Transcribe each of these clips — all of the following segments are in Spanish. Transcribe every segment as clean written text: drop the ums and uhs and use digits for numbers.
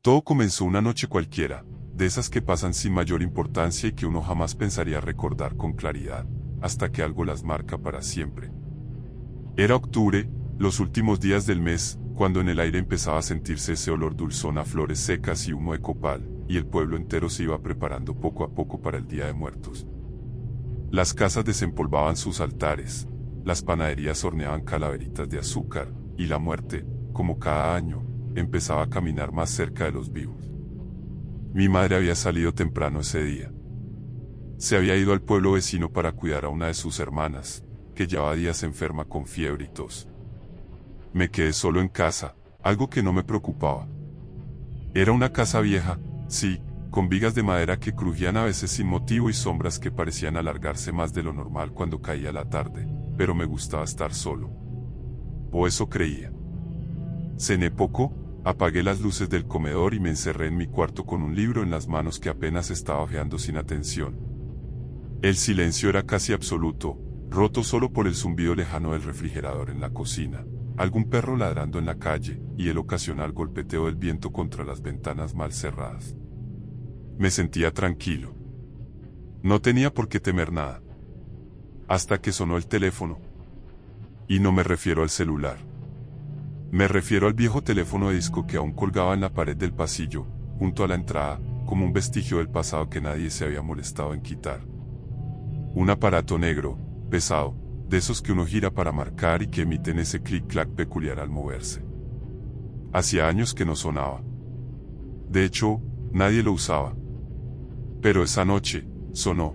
Todo comenzó una noche cualquiera, de esas que pasan sin mayor importancia y que uno jamás pensaría recordar con claridad, hasta que algo las marca para siempre. Era octubre, los últimos días del mes, cuando en el aire empezaba a sentirse ese olor dulzón a flores secas y humo de copal, y el pueblo entero se iba preparando poco a poco para el Día de Muertos. Las casas desempolvaban sus altares, las panaderías horneaban calaveritas de azúcar, y la muerte, como cada año, empezaba a caminar más cerca de los vivos. Mi madre había salido temprano ese día. Se había ido al pueblo vecino para cuidar a una de sus hermanas, que llevaba días enferma con fiebre y tos. Me quedé solo en casa, algo que no me preocupaba. Era una casa vieja, sí, con vigas de madera que crujían a veces sin motivo y sombras que parecían alargarse más de lo normal cuando caía la tarde, pero me gustaba estar solo. O eso creía. Cené poco, apagué las luces del comedor y me encerré en mi cuarto con un libro en las manos que apenas estaba hojeando sin atención. El silencio era casi absoluto, roto solo por el zumbido lejano del refrigerador en la cocina, algún perro ladrando en la calle y el ocasional golpeteo del viento contra las ventanas mal cerradas. Me sentía tranquilo. No tenía por qué temer nada. Hasta que sonó el teléfono. Y no me refiero al celular. Me refiero al viejo teléfono de disco que aún colgaba en la pared del pasillo, junto a la entrada, como un vestigio del pasado que nadie se había molestado en quitar. Un aparato negro, pesado, de esos que uno gira para marcar y que emiten ese clic-clac peculiar al moverse. Hacía años que no sonaba. De hecho, nadie lo usaba. Pero esa noche, sonó.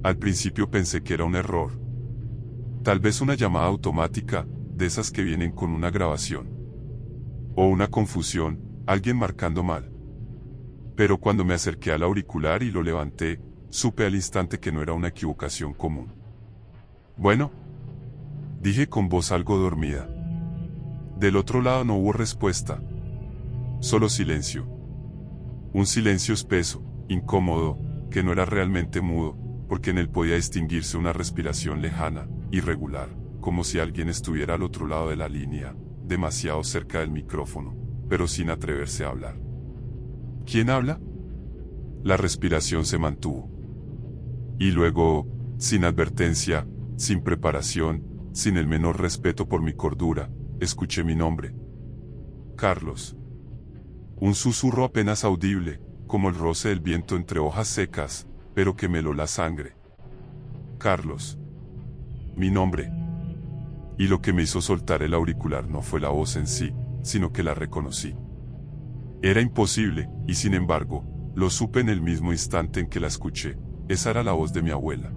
Al principio pensé que era un error. Tal vez una llamada automática, de esas que vienen con una grabación. O una confusión, alguien marcando mal. Pero cuando me acerqué al auricular y lo levanté, supe al instante que no era una equivocación común. Bueno, dije con voz algo dormida. Del otro lado no hubo respuesta. Solo silencio. Un silencio espeso, incómodo, que no era realmente mudo, porque en él podía distinguirse una respiración lejana, irregular, como si alguien estuviera al otro lado de la línea, demasiado cerca del micrófono, pero sin atreverse a hablar. ¿Quién habla? La respiración se mantuvo. Y luego, sin advertencia, sin preparación, sin el menor respeto por mi cordura, escuché mi nombre. Carlos. Un susurro apenas audible, como el roce del viento entre hojas secas, pero que me heló la sangre. Carlos. Mi nombre. Y lo que me hizo soltar el auricular no fue la voz en sí, sino que la reconocí. Era imposible, y sin embargo, lo supe en el mismo instante en que la escuché. Esa era la voz de mi abuela.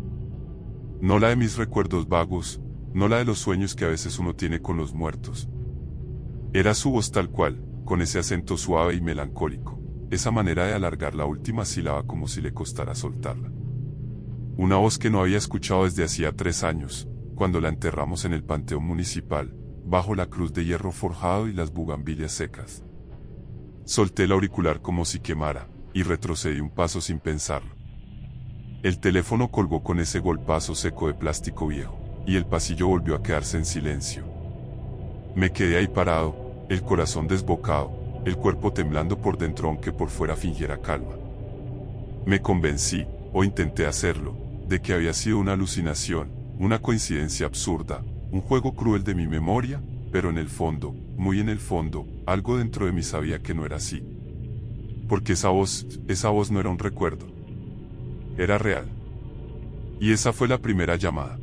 No la de mis recuerdos vagos, no la de los sueños que a veces uno tiene con los muertos. Era su voz tal cual, con ese acento suave y melancólico, esa manera de alargar la última sílaba como si le costara soltarla. Una voz que no había escuchado desde hacía 3 años, cuando la enterramos en el panteón municipal, bajo la cruz de hierro forjado y las bugambilias secas. Solté el auricular como si quemara, y retrocedí un paso sin pensarlo. El teléfono colgó con ese golpazo seco de plástico viejo, y el pasillo volvió a quedarse en silencio. Me quedé ahí parado, el corazón desbocado, el cuerpo temblando por dentro aunque por fuera fingiera calma. Me convencí, o intenté hacerlo, de que había sido una alucinación, una coincidencia absurda, un juego cruel de mi memoria, pero en el fondo, muy en el fondo, algo dentro de mí sabía que no era así. Porque esa voz no era un recuerdo. Era real. Y esa fue la primera llamada.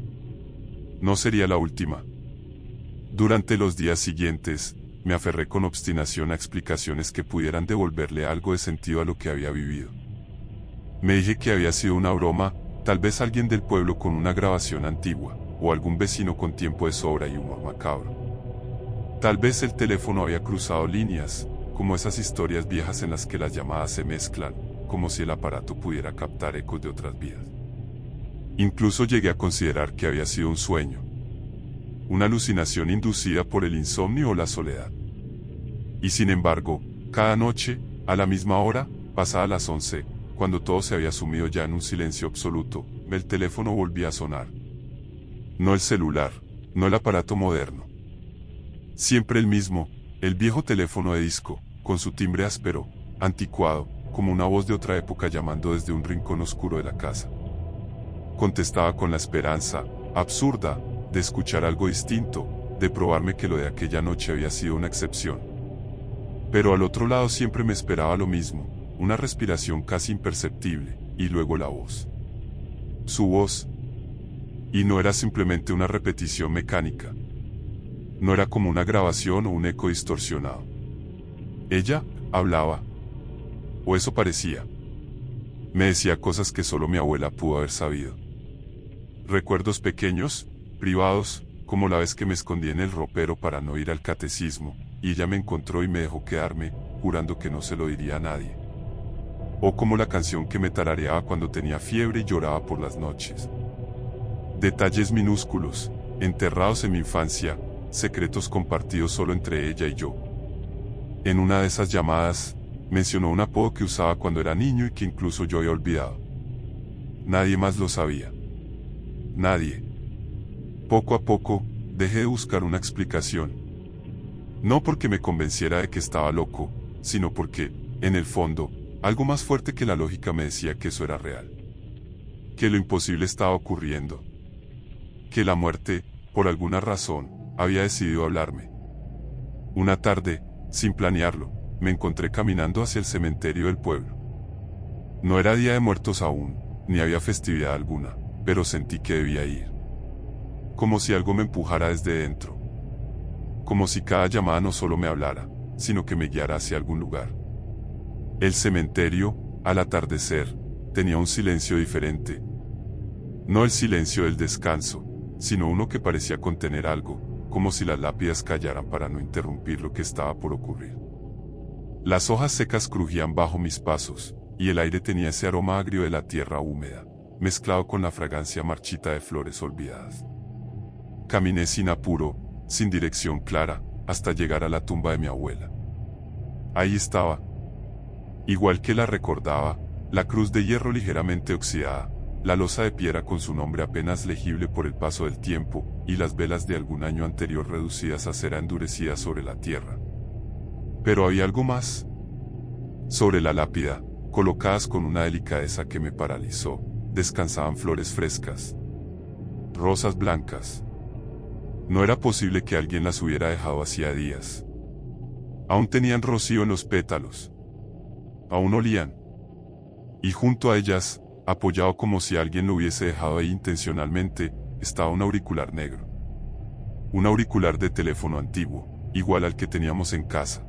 No sería la última. Durante los días siguientes, me aferré con obstinación a explicaciones que pudieran devolverle algo de sentido a lo que había vivido. Me dije que había sido una broma, tal vez alguien del pueblo con una grabación antigua, o algún vecino con tiempo de sobra y humor macabro. Tal vez el teléfono había cruzado líneas, como esas historias viejas en las que las llamadas se mezclan, como si el aparato pudiera captar ecos de otras vidas. Incluso llegué a considerar que había sido un sueño, una alucinación inducida por el insomnio o la soledad. Y sin embargo, cada noche, a la misma hora, pasada las 11, cuando todo se había sumido ya en un silencio absoluto, el teléfono volvía a sonar. No el celular, no el aparato moderno. Siempre el mismo, el viejo teléfono de disco, con su timbre áspero, anticuado, como una voz de otra época llamando desde un rincón oscuro de la casa. Contestaba con la esperanza, absurda, de escuchar algo distinto, de probarme que lo de aquella noche había sido una excepción. Pero al otro lado siempre me esperaba lo mismo, una respiración casi imperceptible, y luego la voz. Su voz. Y no era simplemente una repetición mecánica. No era como una grabación o un eco distorsionado. Ella hablaba. O eso parecía. Me decía cosas que solo mi abuela pudo haber sabido. Recuerdos pequeños, privados, como la vez que me escondí en el ropero para no ir al catecismo, y ella me encontró y me dejó quedarme, jurando que no se lo diría a nadie. O como la canción que me tarareaba cuando tenía fiebre y lloraba por las noches. Detalles minúsculos, enterrados en mi infancia, secretos compartidos solo entre ella y yo. En una de esas llamadas, mencionó un apodo que usaba cuando era niño y que incluso yo había olvidado. Nadie más lo sabía. Nadie. Poco a poco, dejé de buscar una explicación. No porque me convenciera de que estaba loco, sino porque, en el fondo, algo más fuerte que la lógica me decía que eso era real. Que lo imposible estaba ocurriendo. Que la muerte, por alguna razón, había decidido hablarme. Una tarde, sin planearlo, me encontré caminando hacia el cementerio del pueblo. No era Día de Muertos aún, ni había festividad alguna, pero sentí que debía ir. Como si algo me empujara desde dentro. Como si cada llamada no solo me hablara, sino que me guiara hacia algún lugar. El cementerio, al atardecer, tenía un silencio diferente. No el silencio del descanso, sino uno que parecía contener algo, como si las lápidas callaran para no interrumpir lo que estaba por ocurrir. Las hojas secas crujían bajo mis pasos, y el aire tenía ese aroma agrio de la tierra húmeda, mezclado con la fragancia marchita de flores olvidadas. Caminé sin apuro, sin dirección clara, hasta llegar a la tumba de mi abuela. Ahí estaba. Igual que la recordaba, la cruz de hierro ligeramente oxidada, la losa de piedra con su nombre apenas legible por el paso del tiempo, y las velas de algún año anterior reducidas a cera endurecida sobre la tierra. Pero había algo más. Sobre la lápida, colocadas con una delicadeza que me paralizó, descansaban flores frescas. Rosas blancas. No era posible que alguien las hubiera dejado hacía días. Aún tenían rocío en los pétalos. Aún olían. Y junto a ellas, apoyado como si alguien lo hubiese dejado ahí intencionalmente, estaba un auricular negro. Un auricular de teléfono antiguo, igual al que teníamos en casa.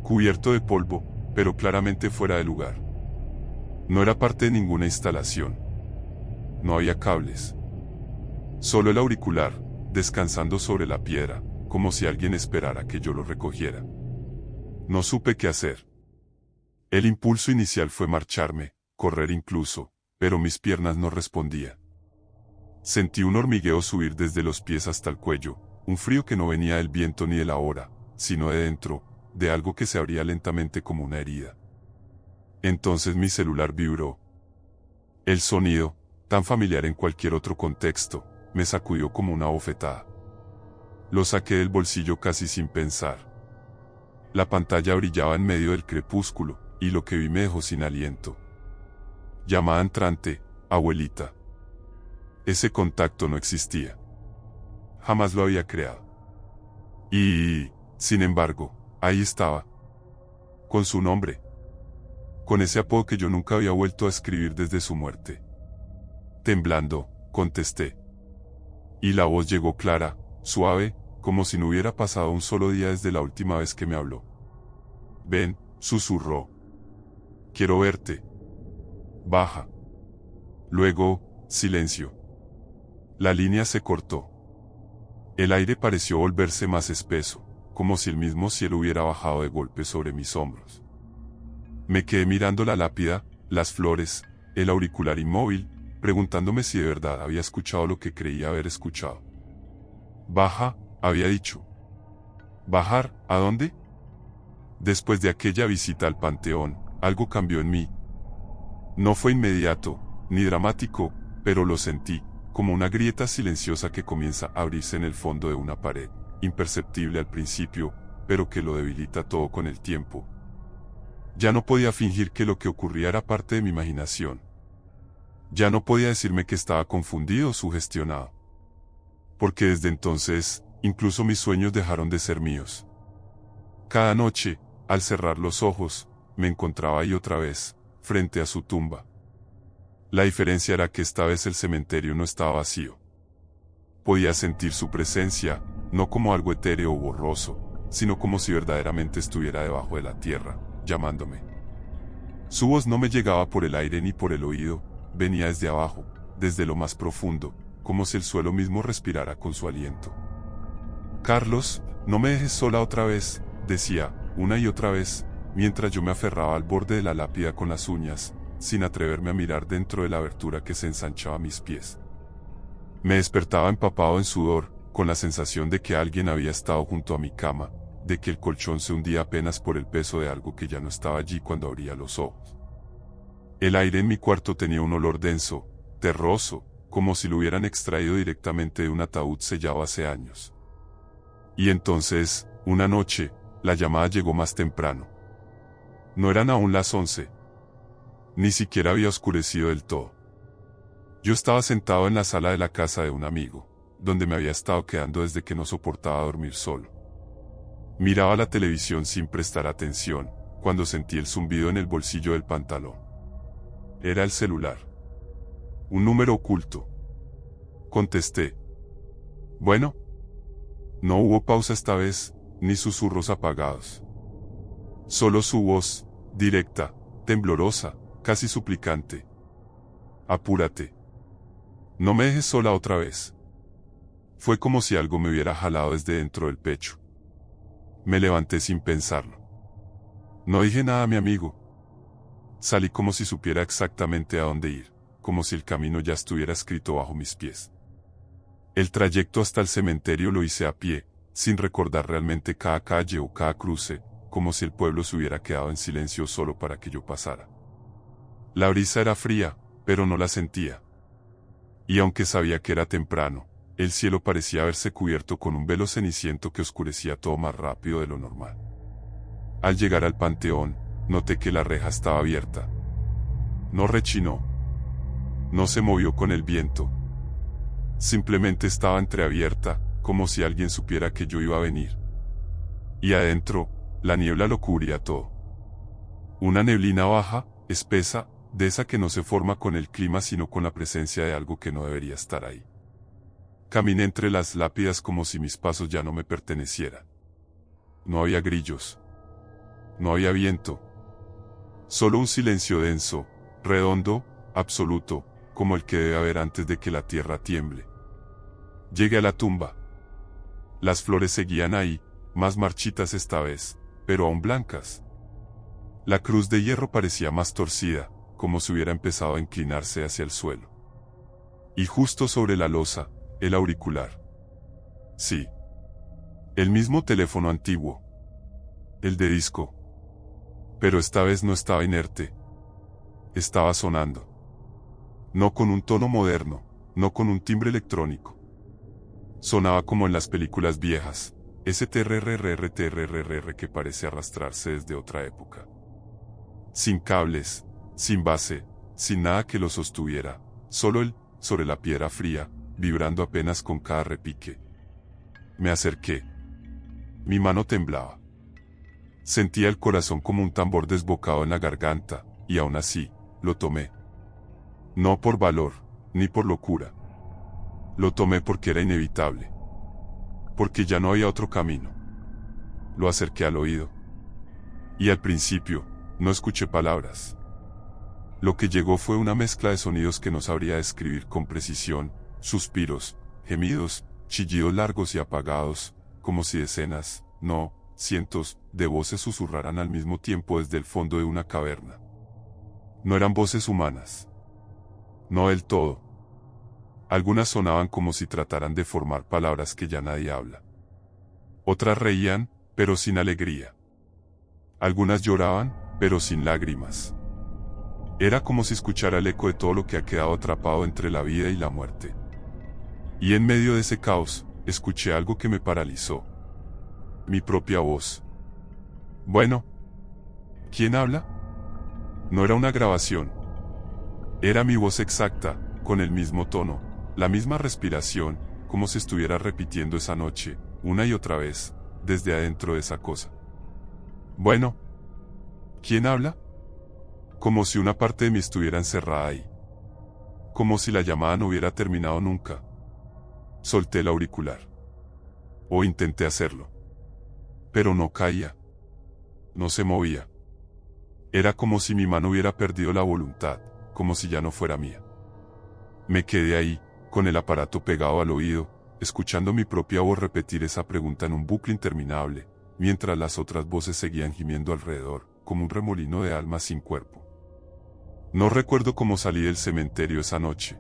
Cubierto de polvo, pero claramente fuera de lugar. No era parte de ninguna instalación. No había cables. Solo el auricular, descansando sobre la piedra, como si alguien esperara que yo lo recogiera. No supe qué hacer. El impulso inicial fue marcharme, correr incluso, pero mis piernas no respondían. Sentí un hormigueo subir desde los pies hasta el cuello, un frío que no venía del viento ni de la hora, sino de dentro, de algo que se abría lentamente como una herida. Entonces mi celular vibró. El sonido, tan familiar en cualquier otro contexto, me sacudió como una bofetada. Lo saqué del bolsillo casi sin pensar. La pantalla brillaba en medio del crepúsculo, y lo que vi me dejó sin aliento. Llamada entrante, abuelita. Ese contacto no existía. Jamás lo había creado. Y, sin embargo, ahí estaba. Con su nombre. Con ese apodo que yo nunca había vuelto a escribir desde su muerte. Temblando, contesté. Y la voz llegó clara, suave, como si no hubiera pasado un solo día desde la última vez que me habló. Ven, susurró. Quiero verte. Baja. Luego, silencio. La línea se cortó. El aire pareció volverse más espeso, como si el mismo cielo hubiera bajado de golpe sobre mis hombros. Me quedé mirando la lápida, las flores, el auricular inmóvil, preguntándome si de verdad había escuchado lo que creía haber escuchado. Baja, había dicho. ¿Bajar? ¿A dónde? Después de aquella visita al panteón, algo cambió en mí. No fue inmediato, ni dramático, pero lo sentí, como una grieta silenciosa que comienza a abrirse en el fondo de una pared, imperceptible al principio, pero que lo debilita todo con el tiempo. Ya no podía fingir que lo que ocurría era parte de mi imaginación. Ya no podía decirme que estaba confundido o sugestionado. Porque desde entonces, incluso mis sueños dejaron de ser míos. Cada noche, al cerrar los ojos, me encontraba ahí otra vez, frente a su tumba. La diferencia era que esta vez el cementerio no estaba vacío. Podía sentir su presencia, no como algo etéreo o borroso, sino como si verdaderamente estuviera debajo de la tierra, llamándome. Su voz no me llegaba por el aire ni por el oído, venía desde abajo, desde lo más profundo, como si el suelo mismo respirara con su aliento. Carlos, no me dejes sola otra vez, decía, una y otra vez, mientras yo me aferraba al borde de la lápida con las uñas, sin atreverme a mirar dentro de la abertura que se ensanchaba a mis pies. Me despertaba empapado en sudor, con la sensación de que alguien había estado junto a mi cama, de que el colchón se hundía apenas por el peso de algo que ya no estaba allí cuando abría los ojos. El aire en mi cuarto tenía un olor denso, terroso, como si lo hubieran extraído directamente de un ataúd sellado hace años. Y entonces, una noche, la llamada llegó más temprano. No eran aún las 11. Ni siquiera había oscurecido del todo. Yo estaba sentado en la sala de la casa de un amigo, donde me había estado quedando desde que no soportaba dormir solo. Miraba la televisión sin prestar atención, cuando sentí el zumbido en el bolsillo del pantalón. Era el celular. Un número oculto. Contesté. Bueno. No hubo pausa esta vez, ni susurros apagados. Solo su voz, directa, temblorosa, casi suplicante. Apúrate. No me dejes sola otra vez. Fue como si algo me hubiera jalado desde dentro del pecho. Me levanté sin pensarlo. No dije nada a mi amigo. Salí como si supiera exactamente a dónde ir, como si el camino ya estuviera escrito bajo mis pies. El trayecto hasta el cementerio lo hice a pie, sin recordar realmente cada calle o cada cruce, como si el pueblo se hubiera quedado en silencio solo para que yo pasara. La brisa era fría, pero no la sentía. Y aunque sabía que era temprano, el cielo parecía haberse cubierto con un velo ceniciento que oscurecía todo más rápido de lo normal. Al llegar al panteón, noté que la reja estaba abierta. No rechinó. No se movió con el viento. Simplemente estaba entreabierta, como si alguien supiera que yo iba a venir. Y adentro, la niebla lo cubría todo. Una neblina baja, espesa, de esa que no se forma con el clima sino con la presencia de algo que no debería estar ahí. Caminé entre las lápidas como si mis pasos ya no me pertenecieran. No había grillos. No había viento. Solo un silencio denso, redondo, absoluto, como el que debe haber antes de que la tierra tiemble. Llegué a la tumba. Las flores seguían ahí, más marchitas esta vez, pero aún blancas. La cruz de hierro parecía más torcida, como si hubiera empezado a inclinarse hacia el suelo. Y justo sobre la losa, el auricular. Sí. El mismo teléfono antiguo. El de disco. Pero esta vez no estaba inerte. Estaba sonando. No con un tono moderno, no con un timbre electrónico. Sonaba como en las películas viejas, ese trrrrrrrrr que parece arrastrarse desde otra época. Sin cables, sin base, sin nada que lo sostuviera, solo él, sobre la piedra fría, vibrando apenas con cada repique. Me acerqué. Mi mano temblaba. Sentía el corazón como un tambor desbocado en la garganta, y aún así, lo tomé. No por valor, ni por locura. Lo tomé porque era inevitable. Porque ya no había otro camino. Lo acerqué al oído. Y al principio, no escuché palabras. Lo que llegó fue una mezcla de sonidos que no sabría describir con precisión, suspiros, gemidos, chillidos largos y apagados, como si decenas, no, cientos, de voces susurraran al mismo tiempo desde el fondo de una caverna. No eran voces humanas. No del todo. Algunas sonaban como si trataran de formar palabras que ya nadie habla. Otras reían, pero sin alegría. Algunas lloraban, pero sin lágrimas. Era como si escuchara el eco de todo lo que ha quedado atrapado entre la vida y la muerte. Y en medio de ese caos, escuché algo que me paralizó. Mi propia voz. Bueno. ¿Quién habla? No era una grabación. Era mi voz exacta, con el mismo tono, la misma respiración, como si estuviera repitiendo esa noche, una y otra vez, desde adentro de esa cosa. Bueno. ¿Quién habla? Como si una parte de mí estuviera encerrada ahí. Como si la llamada no hubiera terminado nunca. Solté el auricular. O intenté hacerlo. Pero no caía. No se movía. Era como si mi mano hubiera perdido la voluntad, como si ya no fuera mía. Me quedé ahí, con el aparato pegado al oído, escuchando mi propia voz repetir esa pregunta en un bucle interminable, mientras las otras voces seguían gimiendo alrededor, como un remolino de almas sin cuerpo. No recuerdo cómo salí del cementerio esa noche.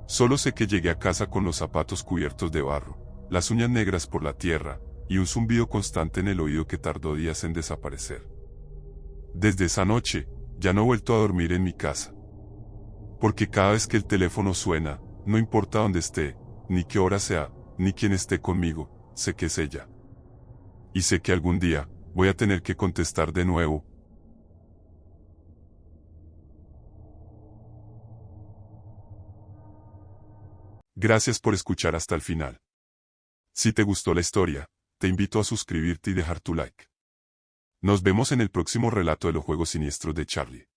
Solo sé que llegué a casa con los zapatos cubiertos de barro, las uñas negras por la tierra, y un zumbido constante en el oído que tardó días en desaparecer. Desde esa noche, ya no he vuelto a dormir en mi casa. Porque cada vez que el teléfono suena, no importa dónde esté, ni qué hora sea, ni quién esté conmigo, sé que es ella. Y sé que algún día, voy a tener que contestar de nuevo. Gracias por escuchar hasta el final. Si te gustó la historia, te invito a suscribirte y dejar tu like. Nos vemos en el próximo relato de los juegos siniestros de Charlie.